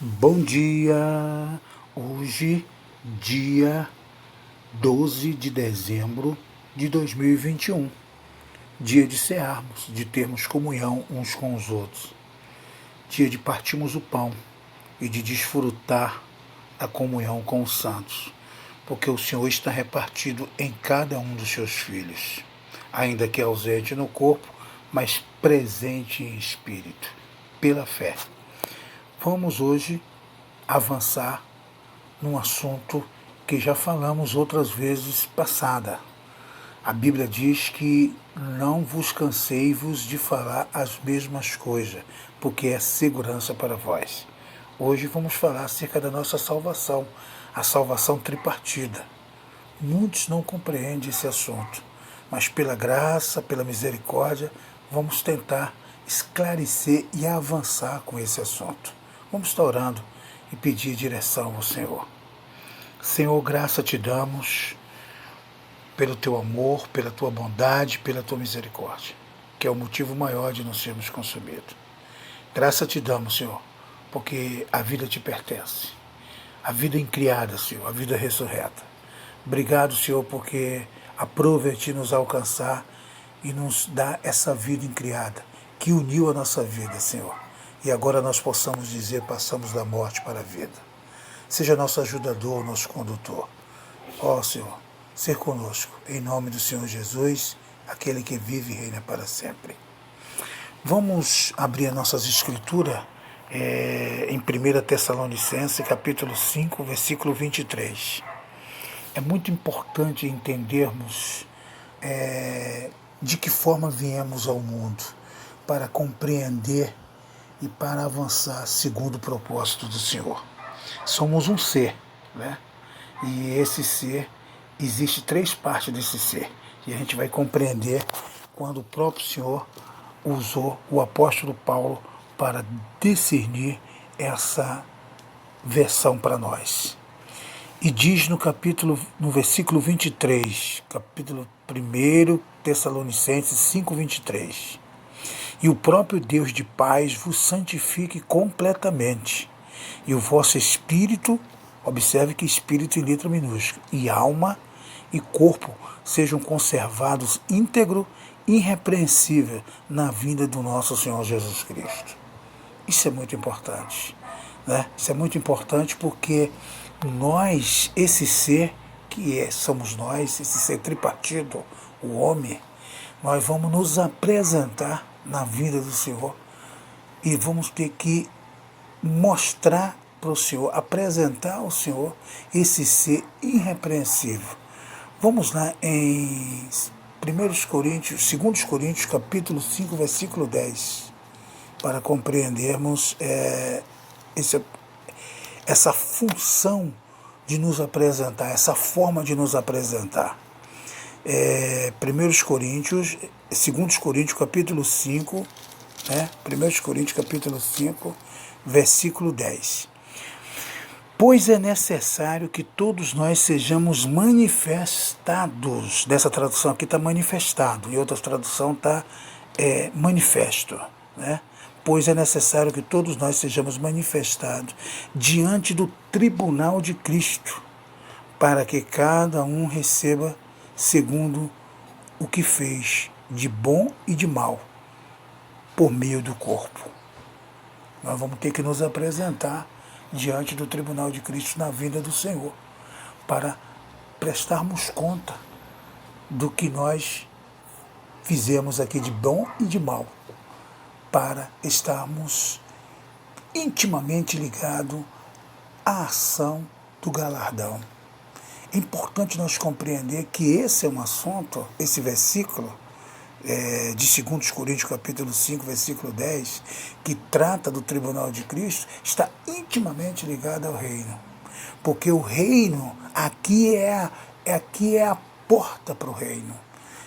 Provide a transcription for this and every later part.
Bom dia! Hoje, dia 12 de dezembro de 2021, dia de cearmos, de termos comunhão uns com os outros, dia de partirmos o pão e de desfrutar a comunhão com os santos, porque o Senhor está repartido em cada um dos seus filhos, ainda que ausente no corpo, mas presente em espírito, pela fé. Vamos hoje avançar num assunto que já falamos outras vezes passada. A Bíblia diz que não vos canseis-vos de falar as mesmas coisas, porque é segurança para vós. Hoje vamos falar acerca da nossa salvação, a salvação tripartida. Muitos não compreendem esse assunto, mas pela graça, pela misericórdia, vamos tentar esclarecer e avançar com esse assunto. Vamos estar orando e pedir direção ao Senhor. Senhor, graça te damos pelo teu amor, pela tua bondade, pela tua misericórdia, que é o motivo maior de não sermos consumidos. Graça te damos, Senhor, porque a vida te pertence. A vida incriada, Senhor, a vida ressurreta. Obrigado, Senhor, porque aprove-te nos alcançar e nos dar essa vida incriada, que uniu a nossa vida, Senhor. E agora nós possamos dizer, passamos da morte para a vida. Seja nosso ajudador, nosso condutor. Ó Senhor, ser conosco, em nome do Senhor Jesus, aquele que vive e reina para sempre. Vamos abrir as nossas escrituras em 1 Tessalonicenses, capítulo 5, versículo 23. É muito importante entendermos de que forma viemos ao mundo, para compreender e para avançar segundo o propósito do Senhor. Somos um ser, né? E esse ser, existe três partes desse ser. E a gente vai compreender quando o próprio Senhor usou o apóstolo Paulo para discernir essa versão para nós. E diz no versículo 23, capítulo 1 Tessalonicenses 5, 23. E o próprio Deus de paz vos santifique completamente, e o vosso espírito, observe que espírito em letra minúscula, e alma e corpo sejam conservados íntegro e irrepreensível na vinda do nosso Senhor Jesus Cristo. Isso é muito importante, né? Isso é muito importante porque nós, esse ser somos nós, esse ser tripartido, o homem, nós vamos nos apresentar na vida do Senhor e vamos ter que mostrar para o Senhor, apresentar ao Senhor esse ser irrepreensível. Vamos lá em 2 Coríntios, capítulo 5, versículo 10, para compreendermos essa função de nos apresentar, essa forma de nos apresentar. 2 Coríntios, capítulo 5, 1 Coríntios, capítulo 5, versículo 10. Pois é necessário que todos nós sejamos manifestados. Dessa tradução aqui está manifestado, em outra tradução está manifesto, né? Pois é necessário que todos nós sejamos manifestados diante do tribunal de Cristo, para que cada um receba segundo o que fez de bom e de mal, por meio do corpo. Nós vamos ter que nos apresentar diante do tribunal de Cristo na vinda do Senhor, para prestarmos conta do que nós fizemos aqui de bom e de mal, para estarmos intimamente ligados à ação do galardão. É importante nós compreender que esse é um assunto, esse versículo de 2 Coríntios capítulo 5, versículo 10, que trata do tribunal de Cristo, está intimamente ligado ao reino. Porque o reino, aqui é a porta para o reino.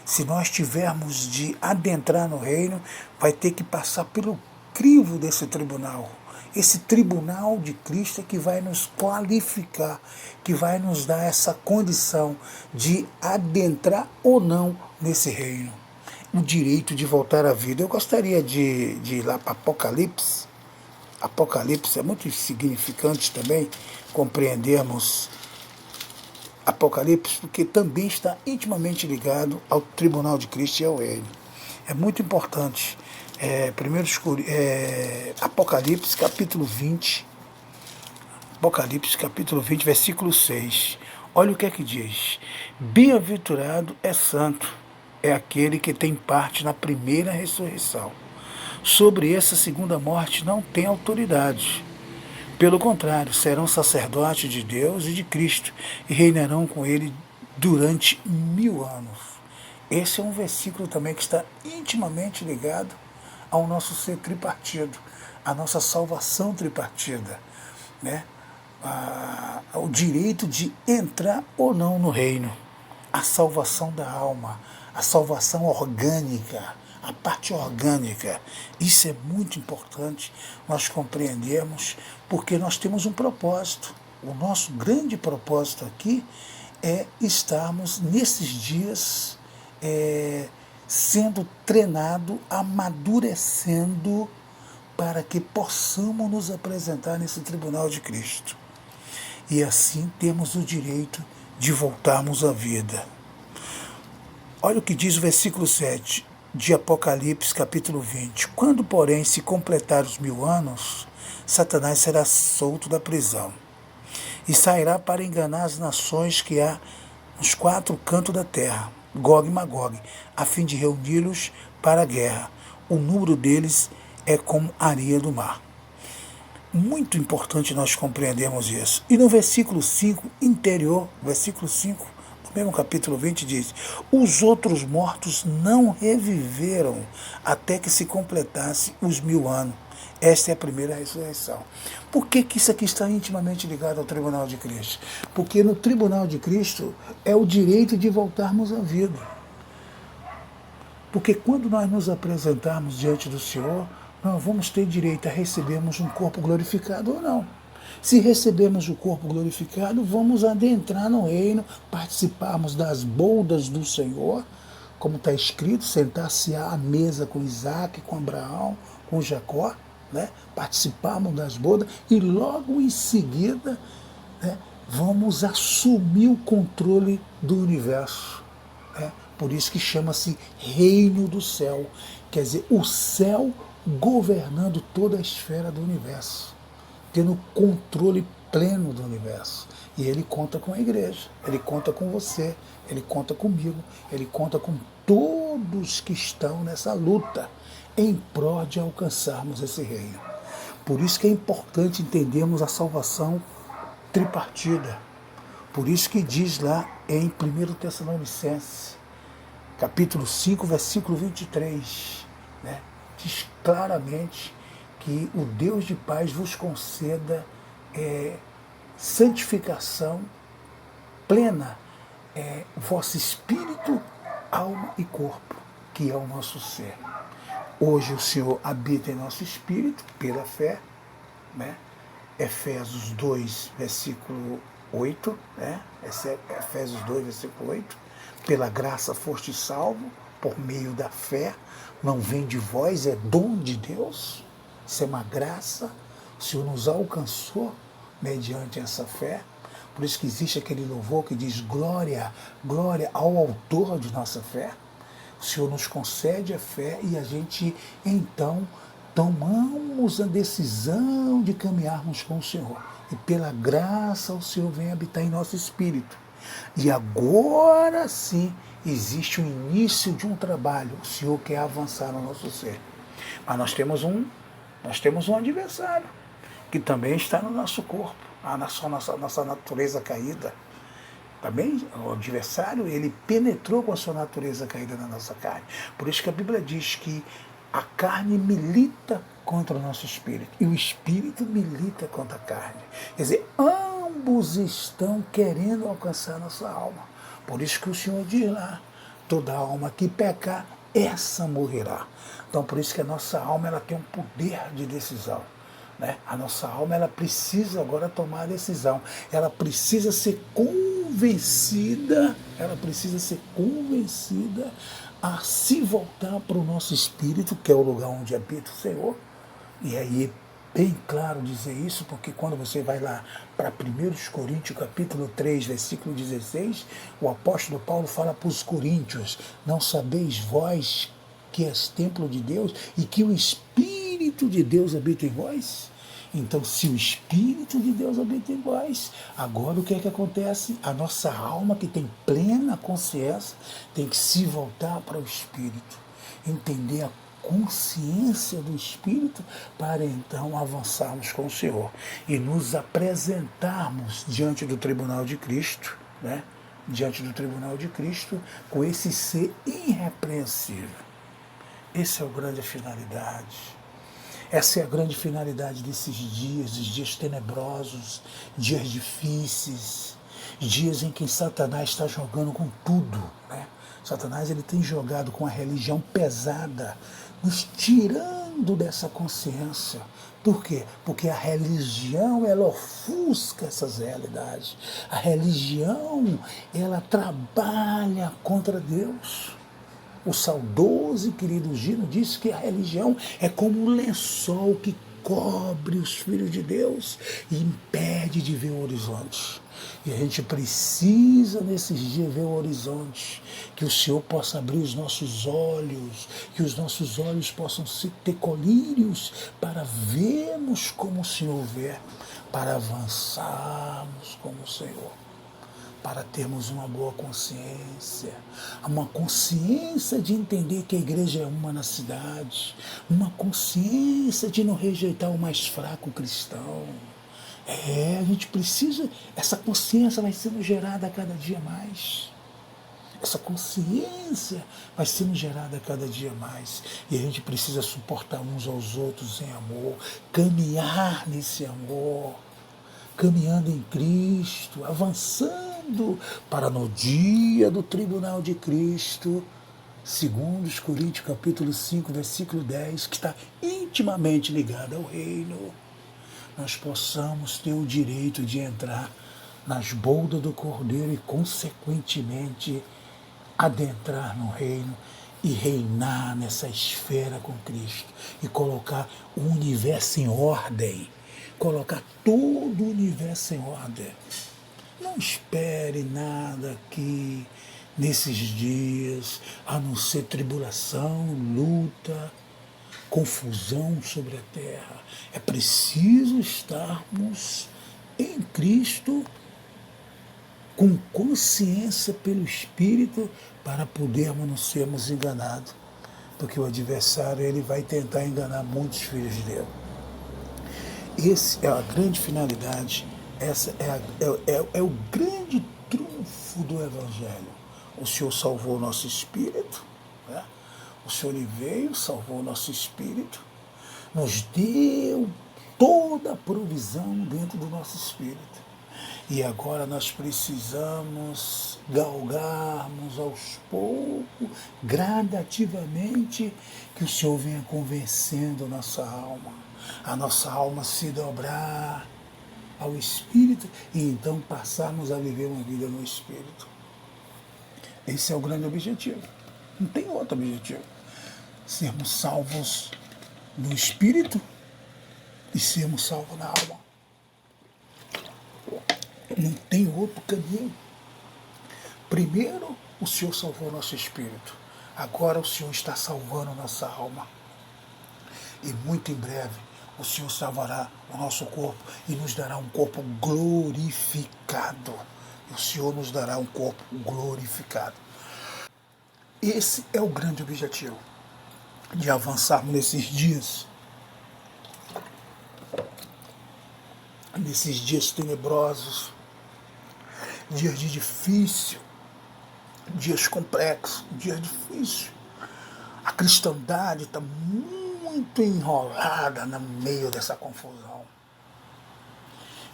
Se nós tivermos de adentrar no reino, vai ter que passar pelo crivo desse tribunal. Esse tribunal de Cristo é que vai nos qualificar, que vai nos dar essa condição de adentrar ou não nesse reino. O direito de voltar à vida. Eu gostaria de ir lá para Apocalipse, Apocalipse é muito significante também compreendermos Apocalipse, porque também está intimamente ligado ao tribunal de Cristo e ao reino. É muito importante. Apocalipse capítulo 20, Apocalipse capítulo 20, versículo 6. Olha o que é que diz. Bem-aventurado é santo, é aquele que tem parte na primeira ressurreição. Sobre essa segunda morte não tem autoridade. Pelo contrário, serão sacerdotes de Deus e de Cristo e reinarão com ele durante 1000 anos. Esse é um versículo também que está intimamente ligado ao nosso ser tripartido, à nossa salvação tripartida, né? O direito de entrar ou não no reino, a salvação da alma, a salvação orgânica, a parte orgânica. Isso é muito importante nós compreendermos, porque nós temos um propósito. O nosso grande propósito aqui é estarmos nesses dias sendo treinado, amadurecendo, para que possamos nos apresentar nesse tribunal de Cristo. E assim temos o direito de voltarmos à vida. Olha o que diz o versículo 7 de Apocalipse, capítulo 20. Quando, porém, se completar os 1000 anos, Satanás será solto da prisão e sairá para enganar as nações que há nos 4 cantos da terra, Gog e Magog, a fim de reuni-los para a guerra. O número deles é como areia do mar. Muito importante nós compreendermos isso. E no versículo 5, interior, versículo 5, do mesmo capítulo 20, diz: os outros mortos não reviveram até que se completasse os 1000 anos. Esta é a primeira ressurreição. Por que isso aqui está intimamente ligado ao tribunal de Cristo? Porque no tribunal de Cristo é o direito de voltarmos à vida. Porque quando nós nos apresentarmos diante do Senhor, nós vamos ter direito a recebermos um corpo glorificado ou não. Se recebermos o corpo glorificado, vamos adentrar no reino, participarmos das bodas do Senhor, como está escrito, sentar-se à mesa com Isaac, com Abraão, com Jacó, né? Participarmos das bodas e logo em seguida, né, vamos assumir o controle do universo. Né? Por isso que chama-se reino do céu, quer dizer, o céu governando toda a esfera do universo, tendo controle pleno do universo. E ele conta com a igreja, ele conta com você, ele conta comigo, ele conta com todos que estão nessa luta em prol de alcançarmos esse reino. Por isso que é importante entendermos a salvação tripartida. Por isso que diz lá em 1 Tessalonicenses, capítulo 5, versículo 23, né? Diz claramente que o Deus de paz vos conceda santificação plena, vosso espírito, alma e corpo, que é o nosso ser. Hoje o Senhor habita em nosso espírito pela fé, né? Efésios 2, versículo 8, né? Efésios 2, versículo 8, pela graça foste salvo, por meio da fé, não vem de vós, é dom de Deus, isso é uma graça, o Senhor nos alcançou mediante essa fé, por isso que existe aquele louvor que diz glória, glória ao autor de nossa fé. O Senhor nos concede a fé e a gente então tomamos a decisão de caminharmos com o Senhor. E pela graça o Senhor vem habitar em nosso espírito. E agora sim existe o início de um trabalho. O Senhor quer avançar no nosso ser. Mas nós temos um adversário que também está no nosso corpo, a nossa natureza caída. Também o adversário, ele penetrou com a sua natureza caída na nossa carne. Por isso que a Bíblia diz que a carne milita contra o nosso espírito e o espírito milita contra a carne. Quer dizer, ambos estão querendo alcançar a nossa alma. Por isso que o Senhor diz lá, toda alma que pecar, essa morrerá. Então por isso que a nossa alma ela tem um poder de decisão. Né? A nossa alma ela precisa agora tomar a decisão. Ela precisa ser convencida a se voltar para o nosso espírito, que é o lugar onde habita o Senhor, e aí bem claro dizer isso, porque quando você vai lá para 1 Coríntios, capítulo 3, versículo 16, o apóstolo Paulo fala para os coríntios: não sabeis vós que és templo de Deus e que o Espírito de Deus habita em vós? Então, se o Espírito de Deus habita em vós, agora o que é que acontece? A nossa alma, que tem plena consciência, tem que se voltar para o Espírito, entender a consciência do Espírito, para então avançarmos com o Senhor e nos apresentarmos diante do tribunal de Cristo, né? Diante do tribunal de Cristo, com esse ser irrepreensível. Essa é a grande finalidade. Essa é a grande finalidade desses dias, os dias tenebrosos, dias difíceis, dias em que Satanás está jogando com tudo, né? Satanás, ele tem jogado com a religião pesada, nos tirando dessa consciência. Por quê? Porque a religião, ela ofusca essas realidades. A religião, ela trabalha contra Deus. O saudoso e querido Gino disse que a religião é como um lençol que cobre os filhos de Deus e impede de ver o horizonte. E a gente precisa, nesses dias, ver o horizonte, que o Senhor possa abrir os nossos olhos, que os nossos olhos possam ter colírios para vermos como o Senhor vê, para avançarmos como o Senhor, para termos uma boa consciência, uma consciência de entender que a igreja é uma na cidade, uma consciência de não rejeitar o mais fraco cristão. A gente precisa, essa consciência vai sendo gerada a cada dia mais. Essa consciência vai sendo gerada a cada dia mais. E a gente precisa suportar uns aos outros em amor, caminhar nesse amor, caminhando em Cristo, avançando para no dia do tribunal de Cristo, segundo os Coríntios capítulo 5, versículo 10, que está intimamente ligado ao reino, nós possamos ter o direito de entrar nas boldas do Cordeiro e, consequentemente, adentrar no reino e reinar nessa esfera com Cristo e colocar o universo em ordem, colocar todo o universo em ordem. Não espere nada aqui nesses dias, a não ser tribulação, luta, confusão sobre a terra. É preciso estarmos em Cristo com consciência pelo Espírito para podermos não sermos enganados, porque o adversário, ele vai tentar enganar muitos filhos de Deus. Essa é a grande finalidade, essa é o grande trunfo do Evangelho. O Senhor salvou o nosso espírito, né? O Senhor veio, salvou o nosso espírito, nos deu toda a provisão dentro do nosso espírito. E agora nós precisamos galgarmos aos poucos, gradativamente, que o Senhor venha convencendo a nossa alma se dobrar ao Espírito e então passarmos a viver uma vida no Espírito. Esse é o grande objetivo. Não tem outro objetivo. Sermos salvos no Espírito e sermos salvos na alma. Não tem outro caminho. Primeiro, o Senhor salvou nosso espírito. Agora o Senhor está salvando nossa alma. E muito em breve o Senhor salvará o nosso corpo e nos dará um corpo glorificado. O Senhor nos dará um corpo glorificado. Esse é o grande objetivo de avançarmos nesses dias. Nesses dias tenebrosos, dias de difícil, dias complexos, dias difíceis. A cristandade está muito enrolada no meio dessa confusão.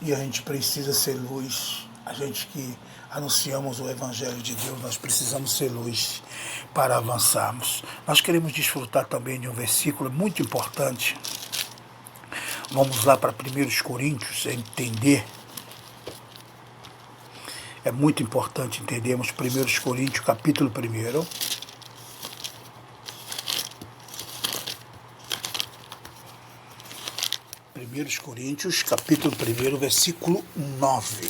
E a gente precisa ser luz. A gente que anunciamos o Evangelho de Deus, nós precisamos ser luz para avançarmos. Nós queremos desfrutar também de um versículo muito importante. Vamos lá para 1 Coríntios, entender. É muito importante entendermos 1 Coríntios, capítulo 1. 1 Coríntios, capítulo 1, versículo 9.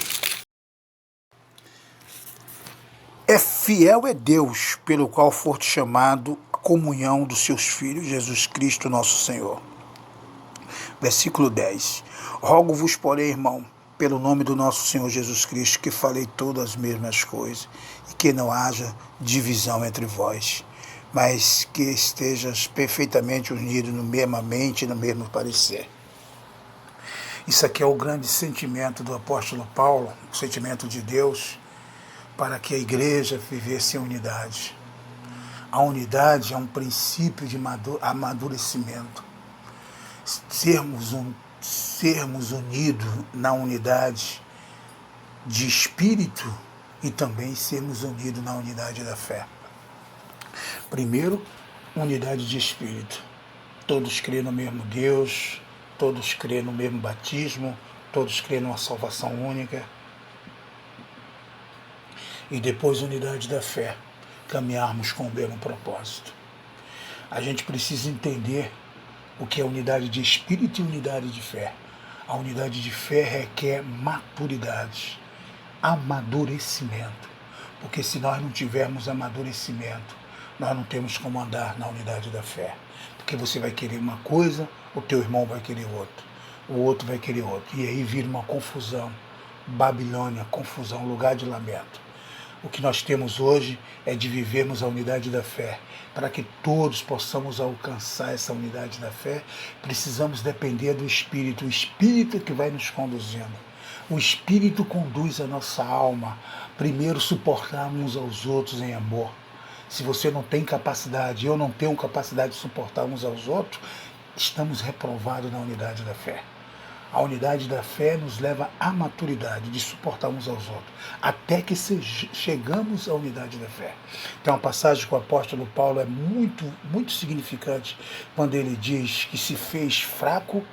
Fiel é Deus, pelo qual foste chamado à comunhão dos seus filhos, Jesus Cristo, nosso Senhor. Versículo 10. Rogo-vos, porém, irmão, pelo nome do nosso Senhor Jesus Cristo, que falei todas as mesmas coisas, e que não haja divisão entre vós, mas que estejais perfeitamente unidos na mesma mente e no mesmo parecer. Isso aqui é o grande sentimento do apóstolo Paulo, o sentimento de Deus, para que a igreja vivesse em unidade. A unidade é um princípio de amadurecimento. Sermos unidos na unidade de espírito e também sermos unidos na unidade da fé. Primeiro, unidade de espírito. Todos creem no mesmo Deus, todos creem no mesmo batismo, todos creem numa salvação única. E depois, unidade da fé, caminharmos com o mesmo propósito. A gente precisa entender o que é unidade de espírito e unidade de fé. A unidade de fé requer maturidade, amadurecimento. Porque se nós não tivermos amadurecimento, nós não temos como andar na unidade da fé. Porque você vai querer uma coisa, o teu irmão vai querer outra, o outro vai querer outro. E aí vira uma confusão, Babilônia, confusão, lugar de lamento. O que nós temos hoje é de vivermos a unidade da fé. Para que todos possamos alcançar essa unidade da fé, precisamos depender do Espírito. O Espírito que vai nos conduzindo. O Espírito conduz a nossa alma. Primeiro, suportarmos uns aos outros em amor. Se você não tem capacidade, eu não tenho capacidade de suportar uns aos outros, estamos reprovados na unidade da fé. A unidade da fé nos leva à maturidade de suportar uns aos outros, até que chegamos à unidade da fé. Tem uma passagem que o apóstolo Paulo é muito significante, quando ele diz que se fez fraco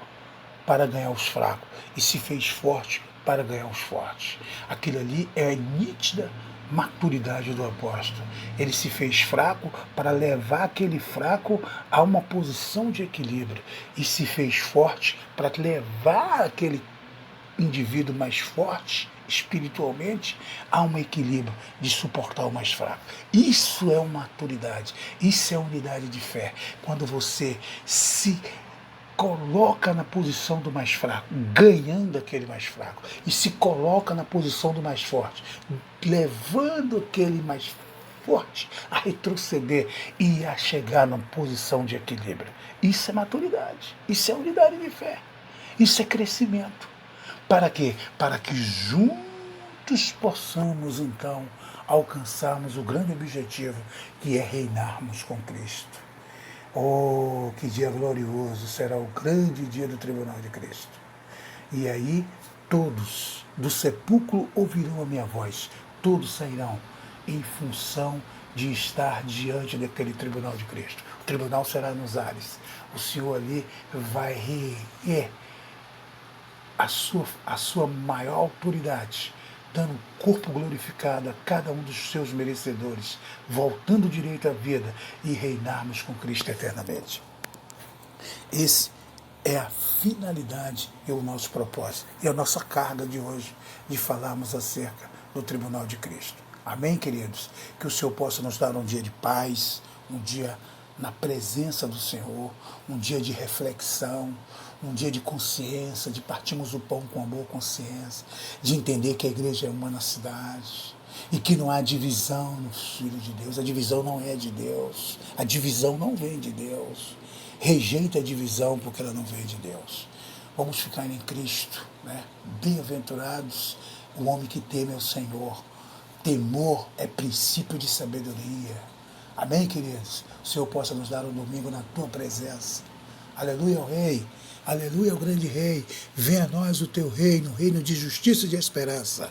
para ganhar os fracos, e se fez forte para ganhar os fortes. Aquilo ali é a nítida maturidade do apóstolo. Ele se fez fraco para levar aquele fraco a uma posição de equilíbrio, e se fez forte para levar aquele indivíduo mais forte espiritualmente a um equilíbrio de suportar o mais fraco. Isso é uma maturidade, isso é unidade de fé. Quando você se coloca na posição do mais fraco, ganhando aquele mais fraco, e se coloca na posição do mais forte, levando aquele mais forte a retroceder e a chegar numa posição de equilíbrio. Isso é maturidade, isso é unidade de fé, isso é crescimento. Para quê? Para que juntos possamos então alcançarmos o grande objetivo, que é reinarmos com Cristo. Oh, que dia glorioso será o grande dia do tribunal de Cristo. E aí todos do sepulcro ouvirão a minha voz, todos sairão em função de estar diante daquele tribunal de Cristo. O tribunal será nos ares. O Senhor ali vai reerguer a sua maior autoridade, dando corpo glorificado a cada um dos seus merecedores, voltando direito à vida e reinarmos com Cristo eternamente. Esse é a finalidade e o nosso propósito, e a nossa carga de hoje, de falarmos acerca do tribunal de Cristo. Amém, queridos? Que o Senhor possa nos dar um dia de paz, um dia na presença do Senhor, um dia de reflexão, um dia de consciência, de partirmos o pão com a boa consciência, de entender que a igreja é uma na cidade e que não há divisão nos filhos de Deus. A divisão não é de Deus, a divisão não vem de Deus. Rejeita a divisão porque ela não vem de Deus. Vamos ficar em Cristo, né? Bem-aventurados o homem que teme ao Senhor. Temor é princípio de sabedoria. Amém, queridos? O Senhor possa nos dar um domingo na tua presença. Aleluia ao Rei. Aleluia ao grande Rei. Venha a nós o teu reino, reino de justiça e de esperança.